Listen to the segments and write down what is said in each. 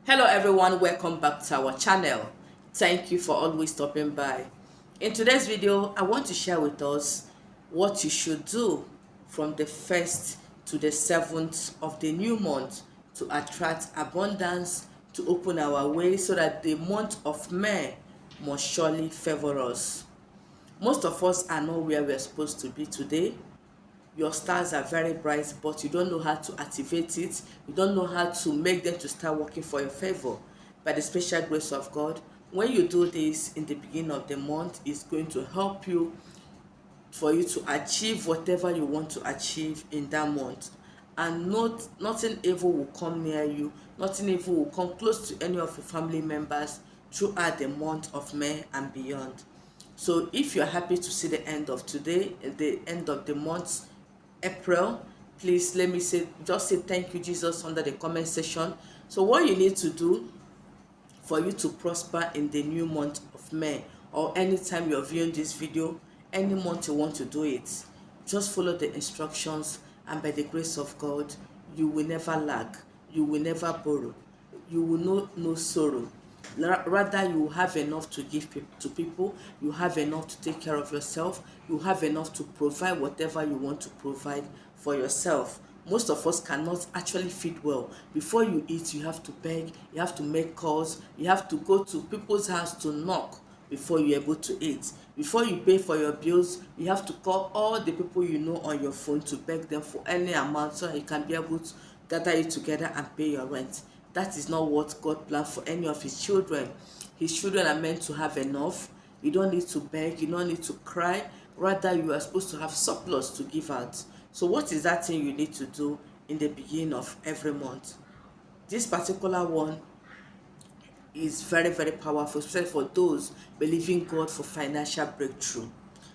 Hello everyone, welcome back to our channel. Thank you for always stopping by. In today's video, I want to share with us what you should do from the 1st to the 7th of the new month to attract abundance, to open our way so that the month of May must surely favor us. Most of us are not where we're supposed to be today. Your stars are very bright, but you don't know how to activate it. You don't know how to make them to start working for your favor. By the special grace of God, when you do this in the beginning of the month, it's going to help you for you to achieve whatever you want to achieve in that month. And nothing evil will come near you, nothing evil will come close to any of your family members throughout the month of May and beyond. So if you're happy to see the end of today, the end of the month, April, please let me just say thank you, Jesus, under the comment section. So what you need to do for you to prosper in the new month of May, or anytime you're viewing this video, any month you want to do it, just follow the instructions, and by the grace of God, you will never lack, you will never borrow, you will know no sorrow. Rather, you have enough to give to people, you have enough to take care of yourself, you have enough to provide whatever you want to provide for yourself. Most of us cannot actually feed well. Before you eat, you have to beg, you have to make calls, you have to go to people's house to knock before you're able to eat. Before you pay for your bills, you have to call all the people you know on your phone to beg them for any amount so that you can be able to gather it together and pay your rent. That is not what God planned for any of his children. His children are meant to have enough. You don't need to beg, you don't need to cry. Rather, you are supposed to have surplus to give out. So what is that thing you need to do in the beginning of every month? This particular one is very, very powerful, especially for those believing God for financial breakthrough.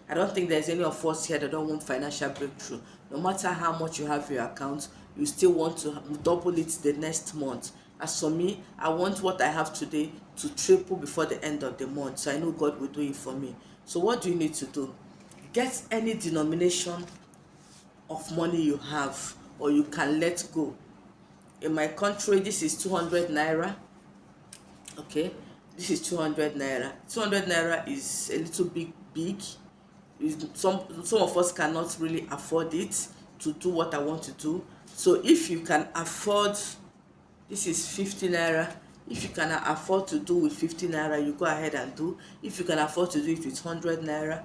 I don't think there's any of us here that don't want financial breakthrough. No matter how much you have in your account, you still want to double it the next month. As for me, I want what I have today to triple before the end of the month. So I know God will do it for me. So what do you need to do? Get any denomination of money you have, or you can let go. In my country, this is 200 naira. Okay, this is 200 naira. 200 naira is a little big. Some of us cannot really afford it to do what I want to do. So if you can afford, this is 50 naira. If you can afford to do with 50 naira, you go ahead and do. If you can afford to do it with 100 naira,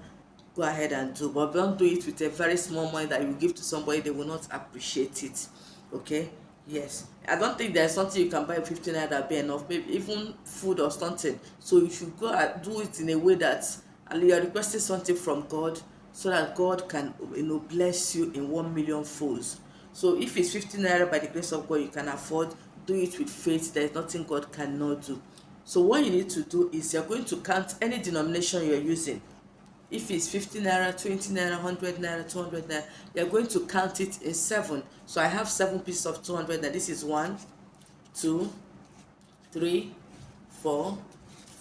go ahead and do. But don't do it with a very small money that you give to somebody, they will not appreciate it. Okay, yes, I don't think there's something you can buy 50 naira that be enough, maybe even food or something. So you should go and do it in a way that, and you are requesting something from God, so that God can, bless you in 1,000,000 folds. So if it's 50 naira, by the grace of God, you can afford, do it with faith. There is nothing God cannot do. So what you need to do is you're going to count any denomination you're using. If it's 50 naira, 20 naira, 100 naira, 200 naira, you're going to count it in 7. So I have 7 pieces of 200 naira. This is 1, 2, 3, 4,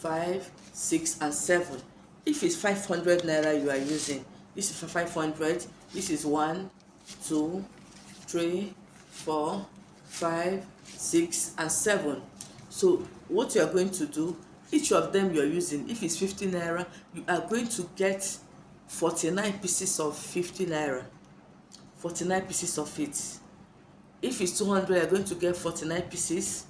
5, 6, and 7. If it's 500 naira you are using, this is for 500. This is 1, 2, 3, 4, 5, 6, and 7. So what you are going to do, each of them you are using, if it's 50 naira, you are going to get 49 pieces of 50 naira, 49 pieces of it. If it's 200, you're going to get 49 pieces.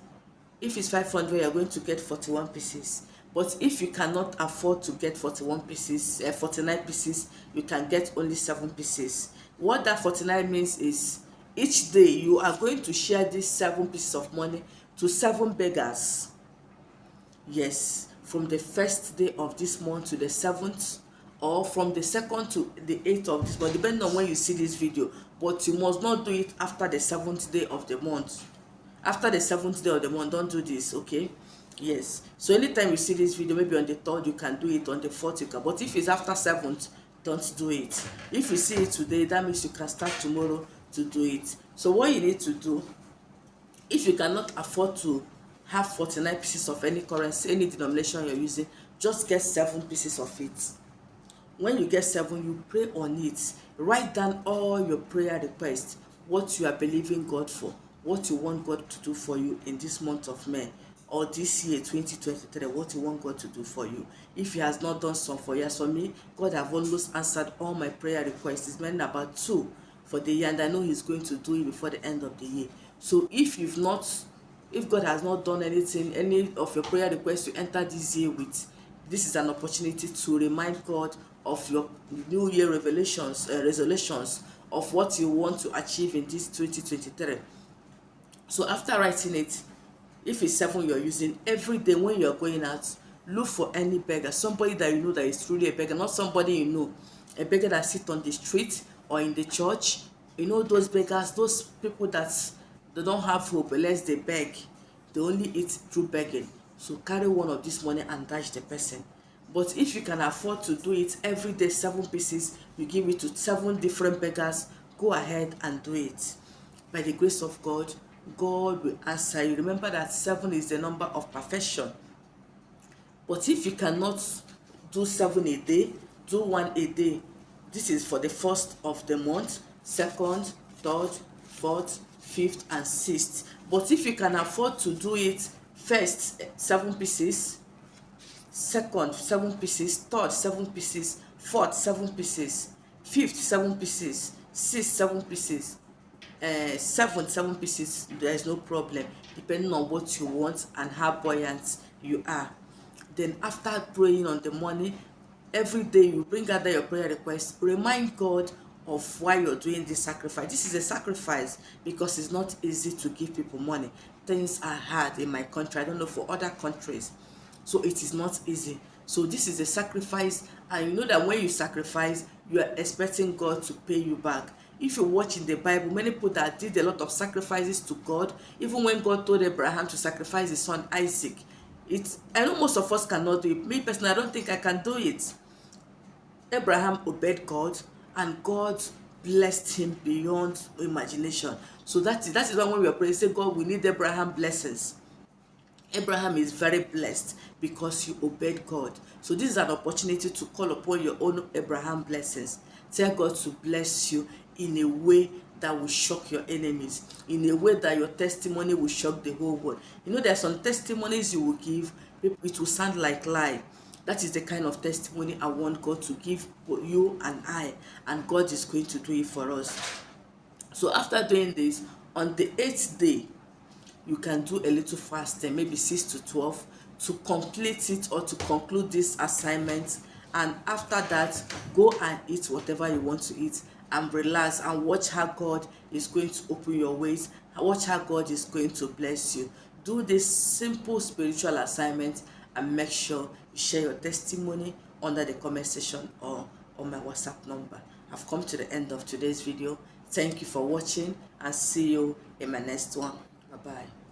If it's 500, you're going to get 41 pieces. But if you cannot afford to get 41 pieces, 49 pieces, you can get only 7 pieces. What that 49 means is, each day you are going to share these 7 pieces of money to 7 beggars. Yes, from the 1st day of this month to the 7th, or from the 2nd to the 8th of this month, depending on when you see this video. But you must not do it after the 7th day of the month. After the 7th day of the month, don't do this, okay? Yes, so anytime you see this video, maybe on the 3rd, you can do it. On the 4th, you can. But if it's after 7th, don't do it. If you see it today, that means you can start tomorrow to do it. So what you need to do, if you cannot afford to have 49 pieces of any currency, any denomination you're using, just get 7 pieces of it. When you get 7, you pray on it. Write down all your prayer requests, what you are believing God for, what you want God to do for you in this month of May. or this year 2023, what you want God to do for you. If he has not done some for you, as for me, God have almost answered all my prayer requests. It's meant about 2 for the year, and I know he's going to do it before the end of the year. So if God has not done anything, any of your prayer requests you enter this year with, this is an opportunity to remind God of your new year resolutions of what you want to achieve in this 2023. So after writing it, if it's 7 you're using, every day when you're going out, look for any beggar, somebody that you know that is truly a beggar, not somebody you know, a beggar that sit on the street or in the church. You know those beggars, those people that they don't have hope unless they beg. They only eat through begging. So carry one of this money and dash the person. But if you can afford to do it every day, 7 pieces, you give it to 7 different beggars, go ahead and do it. By the grace of God, God will answer you. Remember that 7 is the number of perfection. But if you cannot do 7 a day, do 1 a day. This is for the 1st of the month, 2nd, 3rd, 4th, 5th, and 6th. But if you can afford to do it, 1st 7 pieces, 2nd 7 pieces, 3rd 7 pieces, 4th 7 pieces, 5th 7 pieces, 6th 7 pieces, 7 7 pieces, there is no problem, depending on what you want and how buoyant you are. Then after praying on the money, every day you bring out your prayer request, remind God of why you're doing this sacrifice. This is a sacrifice because it's not easy to give people money. Things are hard in my country. I don't know for other countries, so it is not easy. So this is a sacrifice, and you know that when you sacrifice, you are expecting God to pay you back. If you watch in the Bible, many people that did a lot of sacrifices to God, even when God told Abraham to sacrifice his son Isaac, I know most of us cannot do it. Me personally, I don't think I can do it. Abraham obeyed God, and God blessed him beyond imagination. So that is why when we are praying, say, God, we need Abraham blessings. Abraham is very blessed because he obeyed God. So this is an opportunity to call upon your own Abraham blessings. Tell God to bless you in a way that will shock your enemies, in a way that your testimony will shock the whole world. You know, there are some testimonies you will give, it will sound like lie. That is the kind of testimony I want God to give you and I, and God is going to do it for us. So after doing this, on the 8th day, you can do a little fasting, maybe 6 to 12, to complete it or to conclude this assignment. And after that, go and eat whatever you want to eat and relax and watch how God is going to open your ways, watch how God is going to bless you. Do this simple spiritual assignment and make sure you share your testimony under the comment section or on my WhatsApp number. I've come to the end of today's video. Thank you for watching, and see you in my next one. Bye-bye.